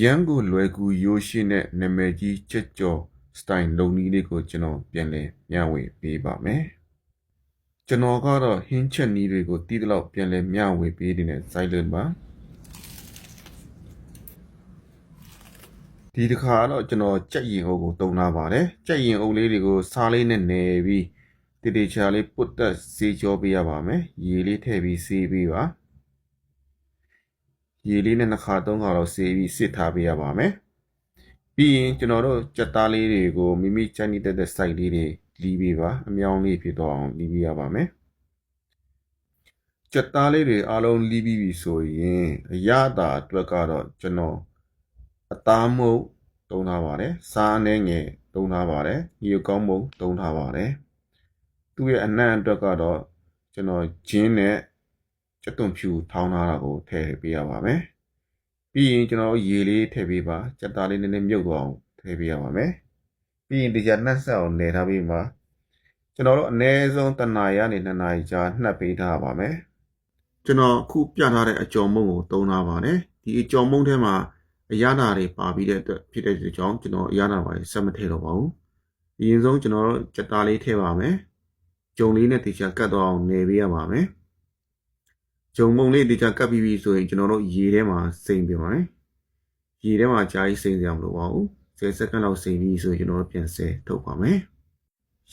ရန်ကိုလွယ်ကူရိုးရှင်းတဲ့နာမည်ကြီးချက်ကျော်စတိုင်လုံနည်းလေးကိုကျွန်တော်ပြန်လည်မျှဝေပေးပါမယ်ကျွန်တော်ကတော့ဟင်းချက်နည်းတွေကိုတီးတလောက်ပြန်လည်မျှဝေပေးနေတဲ့ silent ပါဒီတစ်ခါတော့ကျွန်တော်ကြက်ရင်အုပ်ကိုတုံထားပါတယ်ကြက်ရင်အုပ်လေးတွေကိုစားလေးနဲ့နယ်ပြီးတတိချာလေးပုတ်တက်စေးကြောပေးရပါမယ်ရေလေးထည့်ပြီးစေးပေးပါရေလေးနဲ့2ခါ3ခါတော့စေးပြီးစစ်ထားပေးရပါမယ်ပြီးရင်ကျွန်တော်တို့ကြက်သားလေးတွေကိုမိမိချမ်းနေတဲ့ site လေးတွေလီးပေးပါအမြောင်းလေးဖြစ်တော့အောင်လီးပေးရပါမယ်ကြက်သားလေးတွေအားလုံးလီးပြီးပြီဆိုရင်အရသာအတွက်ကတော့ကျွန်တော်အသားမုတ်တုံးထားပါတယ်စားနှဲငယ်တုံးထားပါတယ်ရေကောင်းမုတ်တုံးထားပါတယ်သူ့ရဲ့အနံ့အတွက်ကတော့ကျွန်တော်ဂျင်းနဲ့ကြက်သွန်ဖြူထောင်းထားတာကိုထည့်ပေးရပါမယ်ပြီးရင်ကျွန်တော်ရေလေးထည့်ပေးပါကြက်သားလေးနည်းနည်းမြုပ်သွားအောင်ထည့်ပေးရပါမယ်ပြီးရင်တရားနှက်ဆက်အောင်နေထားပြီးမှကျွန်တော်တို့အနည်းဆုံး1နာရီကနေ2နာရီကြာနှက်ပေးထားပါမယ်ကျွန်တော်အခုပြထားတဲ့အကြော်မုံကိုသုံးထားပါတယ်ဒီအကြော်မုံထဲမှာအရသာတွေပါပြီးတဲ့အတွက်ဖြစ်တဲ့ကြောင့်ကျွန်တော်အရသာတွေဆက်မထည့်တော့ပါဘူးအရင်ဆုံးကျွန်တော်တို့ကြက်သားလေးထည့်ပါမယ်ဂျုံလေးနဲ့တေချာကတ်တော့အောင်နေပေးရပါမယ်ဂျုံမုံလေးတေချာကတ်ပြီးပြီဆိုရင်ကျွန်တော်တို့ရေထဲမှာစိမ့်ပေးပါမယ်ရေထဲမှာကြာကြီးစိမ့်စရာမလိုပါဘူး10စက္ကန့်လောက်စိမ့်ပြီးဆိုရင်ကျွန်တော်တို့ပြန်ဆဲထုတ်ပါမယ်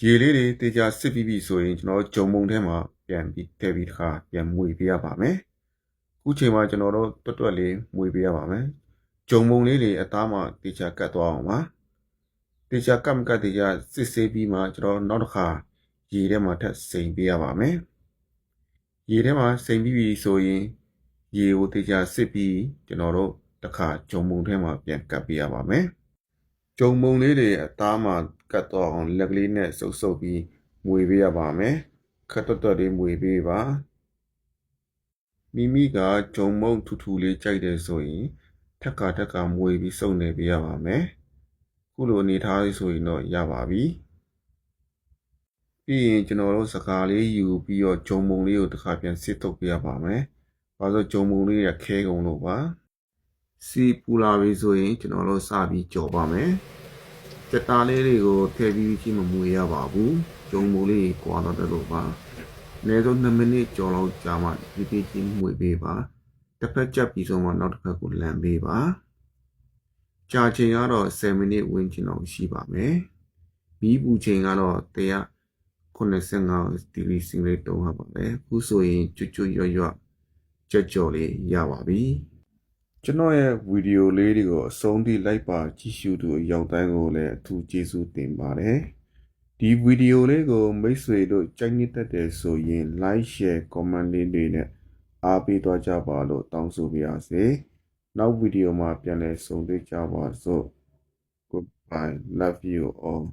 ရေလေးတွေတေချာစစ်ပြီးပြီဆိုရင်ကျွန်တော်ဂျုံမုံထဲမှာပြန်ပြီးထည့်ပြီးတစ်ခါပြန်မွေပေးရပါမယ်ခုချိန်မှာကျွန်တော်တို့တွတ်လေးမွေပေးရပါမယ်ဂျုံမုံလေးတွေအသားမှာတေချာကတ်သွားအောင်ပါတေချာကတ်မကတ်တေချာစစ်ဆေးပြီးမှကျွန်တော်နောက်တစ်ခါရေထဲမှာထပ်စိမ့်ပေးရပါမယ်ရေထဲမှာစိမ့်ပြီးပြီဆိုရင်ရေကိုတေချာစစ်ပြီးကျွန်တော်တို့တစ်ခါဂျုံမုံထဲမှာပြန်ကတ်ပေးရပါမယ်ဂျုံမုံလေးတွေအသားမှာကတ်သွားအောင်လက်ကလေးနဲ့စုပ်ပြီးမွေပေးရပါမယ်ခတ်တွတ်လေးမွေပေးပါမိမိကဂျုံမုံထူထူလေးကြိုက်တယ်ဆိုရင်ထက်ကမွေပြီးစုပ်နေပေးရပါမယ်ခုလိုအနေထားလေးဆိုရင်တော့ရပါပြီပြီးရင်ကျွန်တော်တို့စကားလေးယူပြီးတော့ဂျုံမုံလေးကိုတစ်ခါပြန်စစ်ထုတ်ပေးရပါမယ်ဘာလို့ဂျုံမုံလေးကခဲကုန်လို့ပါစီပူလာပြီဆိုရင်ကျွန်တော်တို့စပြီးကြော်ပါမယ်ကြက်သားလေးတွေကိုထည့်ပြီးချင်းမမွေရပါဘူးဂျုံမုံလေးကွာတော့တယ်လို့ပါအနည်းဆုံး2မိနစ်ကြော်လောက်ကြာမှဒီချင်းမွေပေးပါတစ်ဖက်ကြက်ပြီးဆုံးမှနောက်တစ်ဖက်ကိုလန်ပေးပါကြာချိန်ကတော့10မိနစ်ဝန်းကျင်လောက်ရှိပါမယ်မီးပူချိန်ကတော့185ဒီဂရီစင်တီဂရိတ်တုံးပါပါတယ်ခုဆိုရင်ကျွတ်ရွတ်ကြက်ကြော်လေးရပါပြီကျွန်တော်ရဲ့ဗီဒီယိုလေးတွေကိုအဆုံးထိလိုက်ပါကြည့်ရှုသူအရောက်တိုင်းကိုလည်းအထူးကျေးဇူးတင်ပါတယ်ဒီဗီဒီယိုလေးကိုမိတ်ဆွေတို့ကြိုက်နှစ်သက်တယ်ဆိုရင် like share comment လေးတွေနဲ့အားပေးသွားကြပါလို့တောင်းဆိုပါရစေနောက်ဗီဒီယိုမှာပြန်လည်ဆုံတွေ့ကြပါစို့ Goodbye love you all